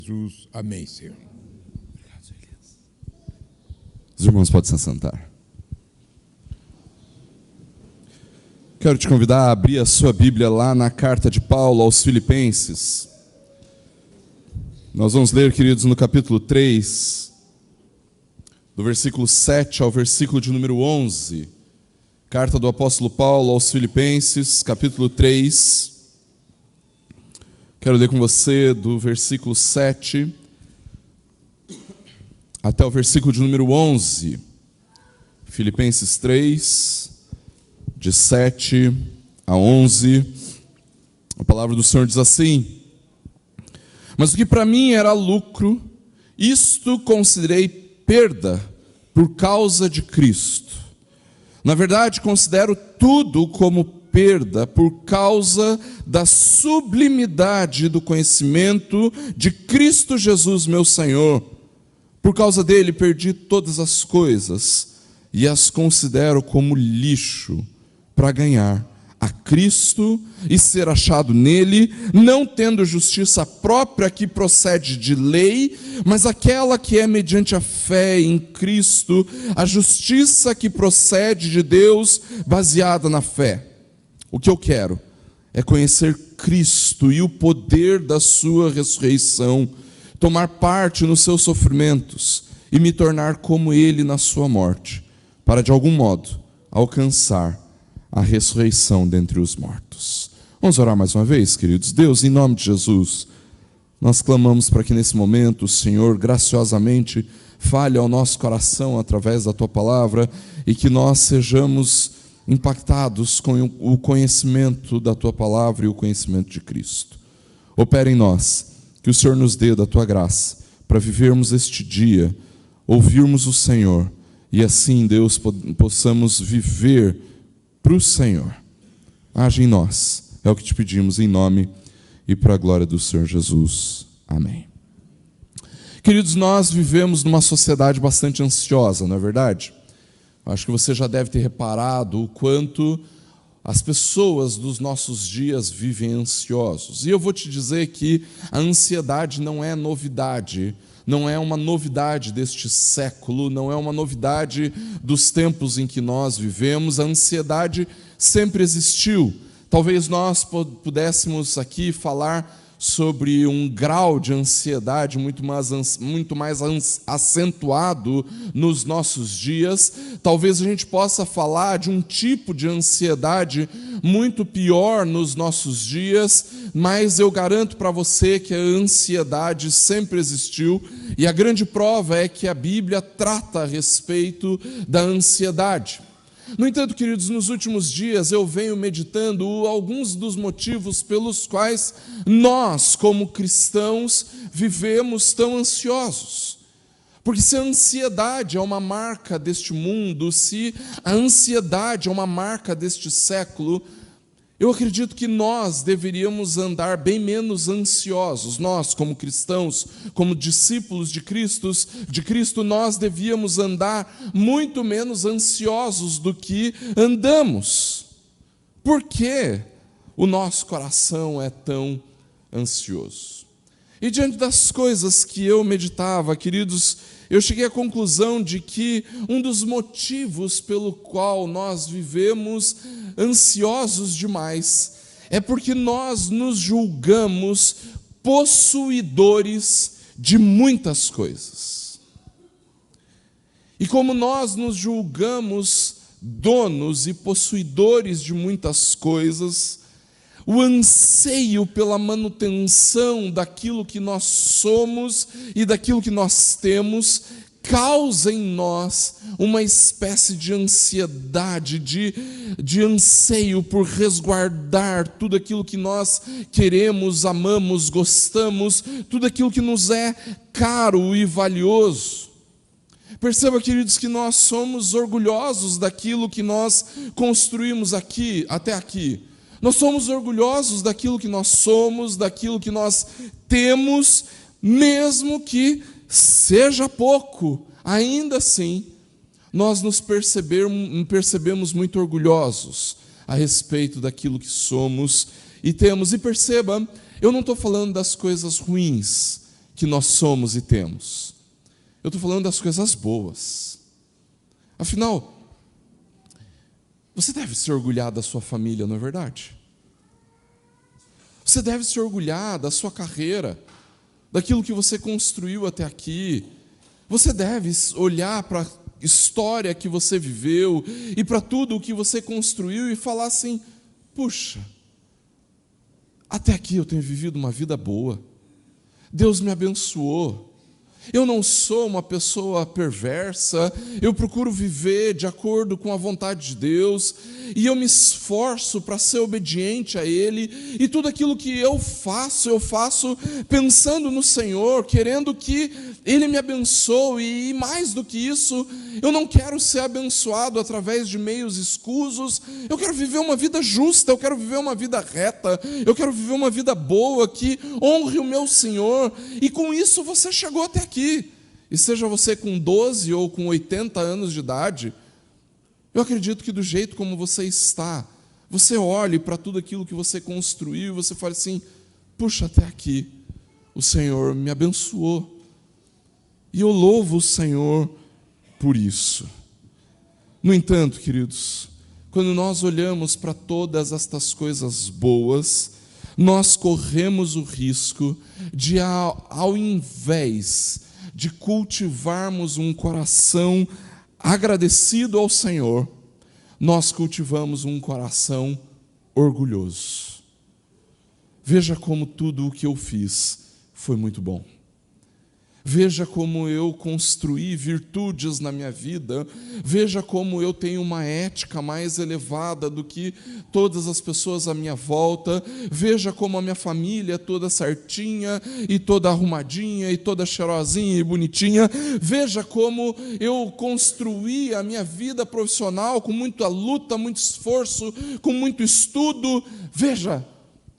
Jesus. Amém, Senhor. Os irmãos podem se assentar. Quero te convidar a abrir a sua Bíblia lá na carta de Paulo aos Filipenses. Nós vamos ler, queridos, no capítulo 3, do versículo 7 ao versículo de número 11. Carta do apóstolo Paulo aos Filipenses, capítulo 3. Quero ler com você do versículo 7 até o versículo de número 11. Filipenses 3, de 7 a 11. A palavra do Senhor diz assim: Mas o que para mim era lucro, isto considerei perda por causa de Cristo. Na verdade, considero tudo como perda por causa da sublimidade do conhecimento de Cristo Jesus, meu Senhor. Por causa dele perdi todas as coisas e as considero como lixo para ganhar a Cristo e ser achado nele, não tendo justiça própria que procede de lei, mas aquela que é mediante a fé em Cristo, a justiça que procede de Deus, baseada na fé. O que eu quero é conhecer Cristo e o poder da sua ressurreição, tomar parte nos seus sofrimentos e me tornar como ele na sua morte, para de algum modo alcançar a ressurreição dentre os mortos. Vamos orar mais uma vez, queridos. Deus, em nome de Jesus, nós clamamos para que nesse momento o Senhor graciosamente fale ao nosso coração através da Tua palavra e que nós sejamos impactados com o conhecimento da Tua palavra e o conhecimento de Cristo. Opera em nós, que o Senhor nos dê da Tua graça para vivermos este dia, ouvirmos o Senhor e assim, Deus, possamos viver para o Senhor. Age em nós, é o que te pedimos em nome e para a glória do Senhor Jesus. Amém. Queridos, nós vivemos numa sociedade bastante ansiosa, não é verdade? Acho que você já deve ter reparado o quanto as pessoas dos nossos dias vivem ansiosos. E eu vou te dizer que a ansiedade não é novidade, não é uma novidade deste século, não é uma novidade dos tempos em que nós vivemos. A ansiedade sempre existiu. Talvez nós pudéssemos aqui falar sobre um grau de ansiedade muito mais acentuado nos nossos dias. Talvez a gente possa falar de um tipo de ansiedade muito pior nos nossos dias, mas eu garanto para você que a ansiedade sempre existiu, e a grande prova é que a Bíblia trata a respeito da ansiedade. No entanto, queridos, nos últimos dias eu venho meditando alguns dos motivos pelos quais nós, como cristãos, vivemos tão ansiosos. Porque se a ansiedade é uma marca deste mundo, se a ansiedade é uma marca deste século, eu acredito que nós deveríamos andar bem menos ansiosos. Nós, como cristãos, como discípulos de Cristo, nós devíamos andar muito menos ansiosos do que andamos. Por que o nosso coração é tão ansioso? E diante das coisas que eu meditava, queridos, eu cheguei à conclusão de que um dos motivos pelo qual nós vivemos ansiosos demais é porque nós nos julgamos possuidores de muitas coisas. E como nós nos julgamos donos e possuidores de muitas coisas, o anseio pela manutenção daquilo que nós somos e daquilo que nós temos causa em nós uma espécie de ansiedade, de anseio por resguardar tudo aquilo que nós queremos, amamos, gostamos, tudo aquilo que nos é caro e valioso. Perceba, queridos, que nós somos orgulhosos daquilo que nós construímos aqui, até aqui. Nós somos orgulhosos daquilo que nós somos, daquilo que nós temos, mesmo que seja pouco. Ainda assim, nós nos percebemos muito orgulhosos a respeito daquilo que somos e temos. E perceba, eu não estou falando das coisas ruins que nós somos e temos. Eu estou falando das coisas boas. Afinal, você deve se orgulhar da sua família, não é verdade? Você deve se orgulhar da sua carreira, daquilo que você construiu até aqui. Você deve olhar para a história que você viveu e para tudo o que você construiu e falar assim: puxa, até aqui eu tenho vivido uma vida boa. Deus me abençoou. Eu não sou uma pessoa perversa, eu procuro viver de acordo com a vontade de Deus, e eu me esforço para ser obediente a Ele, e tudo aquilo que eu faço pensando no Senhor, querendo que Ele me abençoe, e mais do que isso, eu não quero ser abençoado através de meios escusos, eu quero viver uma vida justa, eu quero viver uma vida reta, eu quero viver uma vida boa, que honre o meu Senhor, e com isso você chegou até aqui. E seja você com 12 ou com 80 anos de idade, eu acredito que do jeito como você está, você olhe para tudo aquilo que você construiu e você fale assim: puxa, até aqui o Senhor me abençoou. E eu louvo o Senhor por isso. No entanto, queridos, quando nós olhamos para todas estas coisas boas, nós corremos o risco de, ao invés de cultivarmos um coração agradecido ao Senhor, nós cultivamos um coração orgulhoso. Veja como tudo o que eu fiz foi muito bom. Veja como eu construí virtudes na minha vida. Veja como eu tenho uma ética mais elevada do que todas as pessoas à minha volta. Veja como a minha família é toda certinha e toda arrumadinha e toda cheirosinha e bonitinha. Veja como eu construí a minha vida profissional com muita luta, muito esforço, com muito estudo. Veja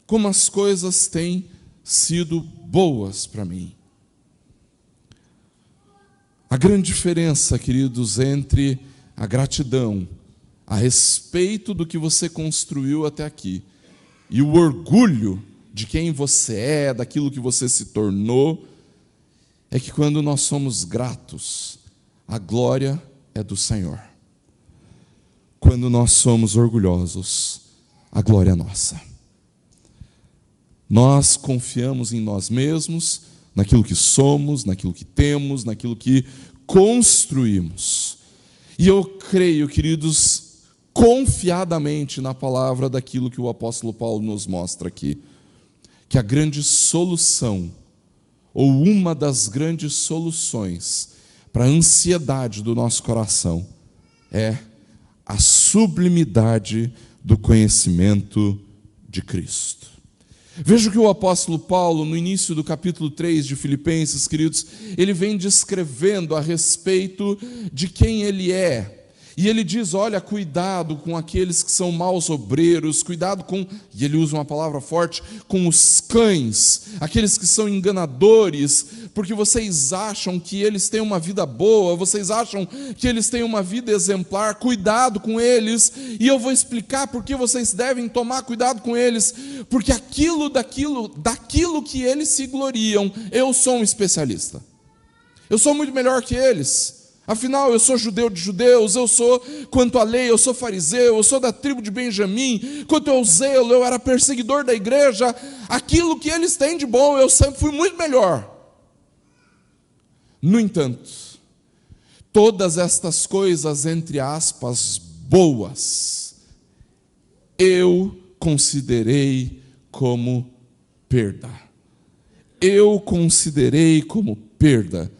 como as coisas têm sido boas para mim. A grande diferença, queridos, entre a gratidão a respeito do que você construiu até aqui e o orgulho de quem você é, daquilo que você se tornou, é que quando nós somos gratos, a glória é do Senhor. Quando nós somos orgulhosos, a glória é nossa. Nós confiamos em nós mesmos, naquilo que somos, naquilo que temos, naquilo que construímos. E eu creio, queridos, confiadamente na palavra daquilo que o apóstolo Paulo nos mostra aqui, que a grande solução, ou uma das grandes soluções para a ansiedade do nosso coração, é a sublimidade do conhecimento de Cristo. Veja que o apóstolo Paulo, no início do capítulo 3 de Filipenses, queridos, ele vem descrevendo a respeito de quem ele é. E ele diz: olha, cuidado com aqueles que são maus obreiros, cuidado com, e ele usa uma palavra forte, com os cães, aqueles que são enganadores, porque vocês acham que eles têm uma vida boa, vocês acham que eles têm uma vida exemplar, cuidado com eles, e eu vou explicar por que vocês devem tomar cuidado com eles, porque daquilo que eles se gloriam, eu sou um especialista, eu sou muito melhor que eles. Afinal, eu sou judeu de judeus, eu sou, quanto à lei, eu sou fariseu, eu sou da tribo de Benjamim, quanto ao zelo, eu era perseguidor da igreja. Aquilo que eles têm de bom, eu sempre fui muito melhor. No entanto, todas estas coisas, entre aspas, boas, eu considerei como perda. Eu considerei como perda.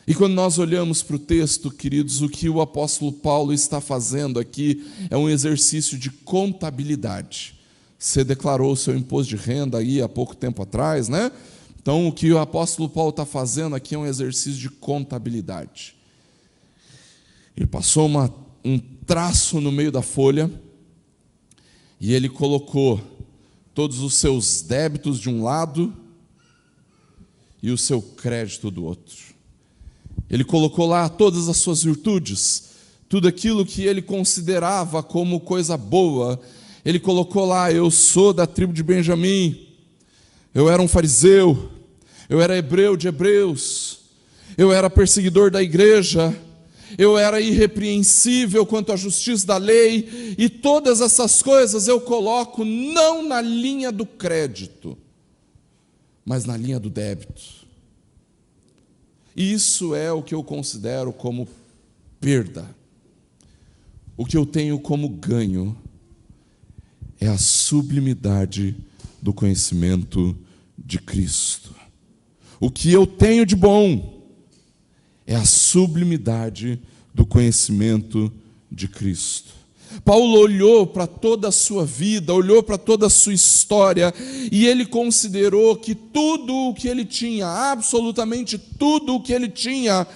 E quando nós olhamos para o texto, queridos, o que o apóstolo Paulo está fazendo aqui é um exercício de contabilidade. Você declarou o seu imposto de renda aí há pouco tempo atrás, né? Então, o que o apóstolo Paulo está fazendo aqui é um exercício de contabilidade. Ele passou um traço no meio da folha e ele colocou todos os seus débitos de um lado e o seu crédito do outro. Ele colocou lá todas as suas virtudes, tudo aquilo que ele considerava como coisa boa. Ele colocou lá: eu sou da tribo de Benjamim, eu era um fariseu, eu era hebreu de hebreus, eu era perseguidor da igreja, eu era irrepreensível quanto à justiça da lei, e todas essas coisas eu coloco não na linha do crédito, mas na linha do débito. Isso é o que eu considero como perda. O que eu tenho como ganho é a sublimidade do conhecimento de Cristo. O que eu tenho de bom é a sublimidade do conhecimento de Cristo. Paulo olhou para toda a sua vida, olhou para toda a sua história, e ele considerou que tudo o que ele tinha, absolutamente tudo o que ele tinha,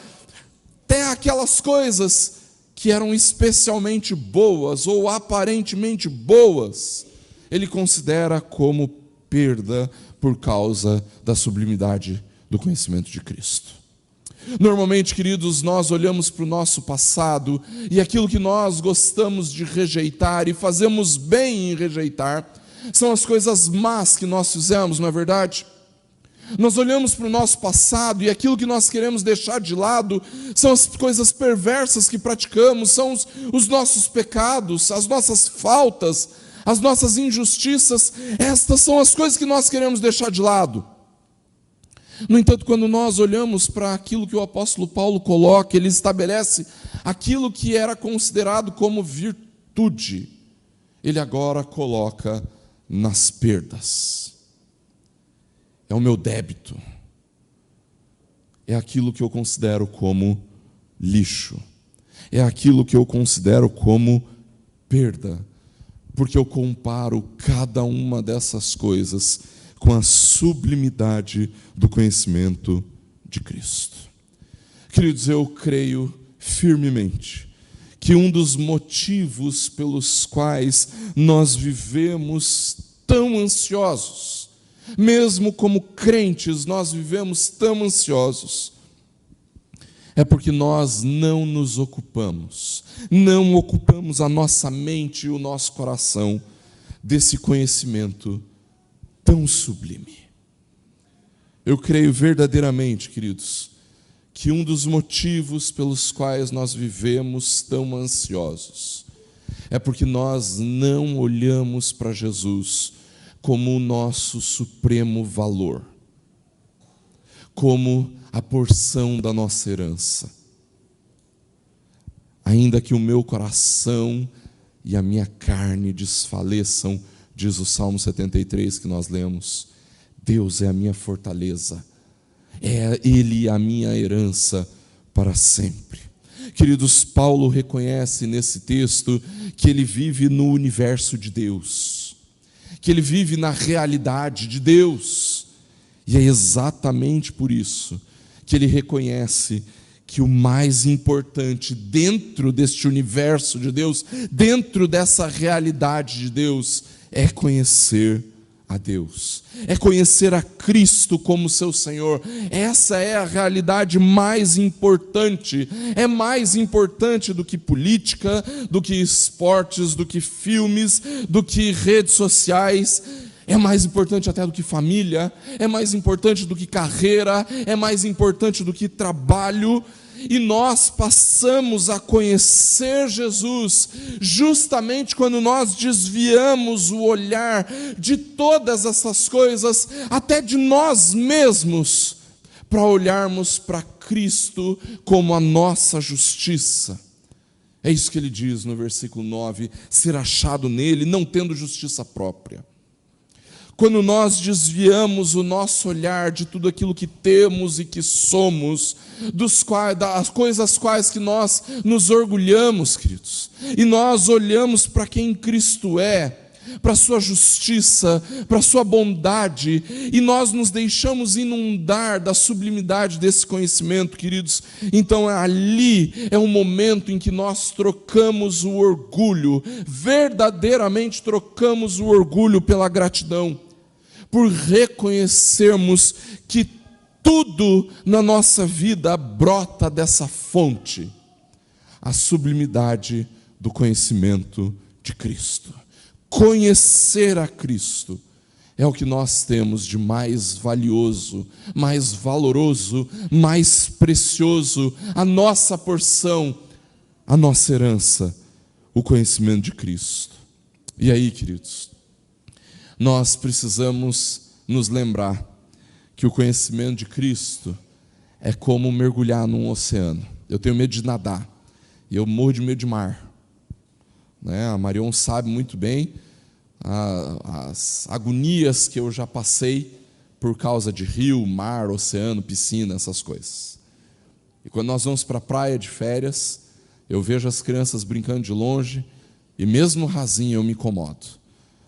até aquelas coisas que eram especialmente boas ou aparentemente boas, ele considera como perda por causa da sublimidade do conhecimento de Cristo. Normalmente, queridos, nós olhamos para o nosso passado e aquilo que nós gostamos de rejeitar e fazemos bem em rejeitar são as coisas más que nós fizemos, não é verdade? Nós olhamos para o nosso passado e aquilo que nós queremos deixar de lado são as coisas perversas que praticamos, são os nossos pecados, as nossas faltas, as nossas injustiças. Estas são as coisas que nós queremos deixar de lado. No entanto, quando nós olhamos para aquilo que o apóstolo Paulo coloca, ele estabelece aquilo que era considerado como virtude, ele agora coloca nas perdas. É o meu débito, é aquilo que eu considero como lixo, é aquilo que eu considero como perda, porque eu comparo cada uma dessas coisas com a sublimidade do conhecimento de Cristo. Queridos, eu creio firmemente que um dos motivos pelos quais nós vivemos tão ansiosos, mesmo como crentes, nós vivemos tão ansiosos, é porque nós não nos ocupamos, não ocupamos a nossa mente e o nosso coração desse conhecimento tão sublime. Eu creio verdadeiramente, queridos, que um dos motivos pelos quais nós vivemos tão ansiosos é porque nós não olhamos para Jesus como o nosso supremo valor, como a porção da nossa herança. Ainda que o meu coração e a minha carne desfaleçam, diz o Salmo 73 que nós lemos, Deus é a minha fortaleza, é Ele a minha herança para sempre. Queridos, Paulo reconhece nesse texto que ele vive no universo de Deus, que ele vive na realidade de Deus, e é exatamente por isso que ele reconhece que o mais importante dentro deste universo de Deus, dentro dessa realidade de Deus, é conhecer a Deus, é conhecer a Cristo como seu Senhor. Essa é a realidade mais importante, é mais importante do que política, do que esportes, do que filmes, do que redes sociais, é mais importante até do que família, é mais importante do que carreira, é mais importante do que trabalho. E nós passamos a conhecer Jesus justamente quando nós desviamos o olhar de todas essas coisas, até de nós mesmos, para olharmos para Cristo como a nossa justiça. É isso que ele diz no versículo 9, ser achado nele, não tendo justiça própria. Quando nós desviamos o nosso olhar de tudo aquilo que temos e que somos, das coisas quais que nós nos orgulhamos, queridos, e nós olhamos para quem Cristo é, para a sua justiça, para a sua bondade, e nós nos deixamos inundar da sublimidade desse conhecimento, queridos, então ali é um momento em que nós trocamos o orgulho, verdadeiramente trocamos o orgulho pela gratidão, por reconhecermos que tudo na nossa vida brota dessa fonte, a sublimidade do conhecimento de Cristo. Conhecer a Cristo é o que nós temos de mais valioso, mais valoroso, mais precioso, a nossa porção, a nossa herança, o conhecimento de Cristo. E aí, queridos, nós precisamos nos lembrar que o conhecimento de Cristo é como mergulhar num oceano. Eu tenho medo de nadar, e eu morro de medo de mar. A Marion sabe muito bem as agonias que eu já passei por causa de rio, mar, oceano, piscina, essas coisas. E quando nós vamos para a praia de férias, eu vejo as crianças brincando de longe, e mesmo no rasinho eu me incomodo.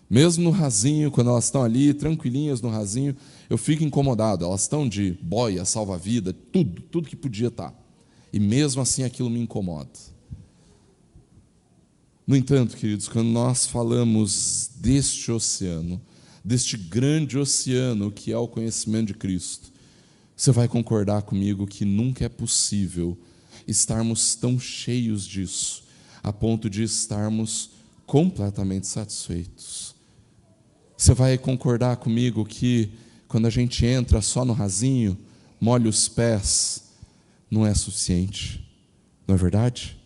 Mesmo no rasinho, quando elas estão ali, tranquilinhas no rasinho, eu fico incomodado. Elas estão de boia, salva-vida, tudo que podia estar. E mesmo assim aquilo me incomoda. No entanto, queridos, quando nós falamos deste oceano, deste grande oceano que é o conhecimento de Cristo, você vai concordar comigo que nunca é possível estarmos tão cheios disso, a ponto de estarmos completamente satisfeitos. Você vai concordar comigo que quando a gente entra só no rasinho, molha os pés, não é suficiente, não é verdade?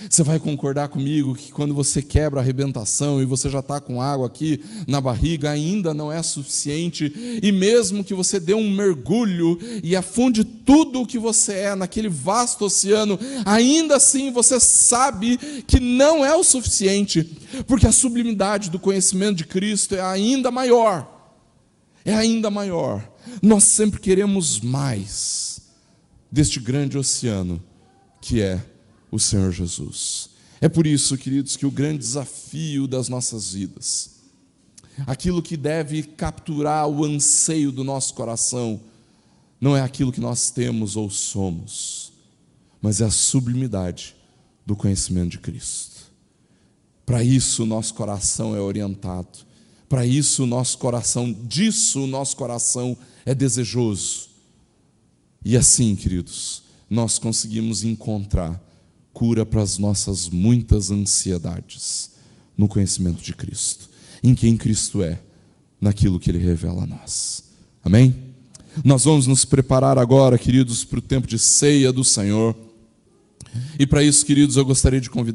Você vai concordar comigo que quando você quebra a arrebentação e você já está com água aqui na barriga, ainda não é suficiente, e mesmo que você dê um mergulho e afunde tudo o que você é naquele vasto oceano, ainda assim você sabe que não é o suficiente, porque a sublimidade do conhecimento de Cristo é ainda maior. É ainda maior. Nós sempre queremos mais deste grande oceano que é o Senhor Jesus. É por isso, queridos, que o grande desafio das nossas vidas, aquilo que deve capturar o anseio do nosso coração, não é aquilo que nós temos ou somos, mas é a sublimidade do conhecimento de Cristo. Para isso o nosso coração é orientado, para isso o nosso coração é desejoso. E assim, queridos, nós conseguimos encontrar cura para as nossas muitas ansiedades no conhecimento de Cristo, em quem Cristo é, naquilo que Ele revela a nós. Amém? Nós vamos nos preparar agora, queridos, para o tempo de ceia do Senhor. E para isso, queridos, eu gostaria de convidar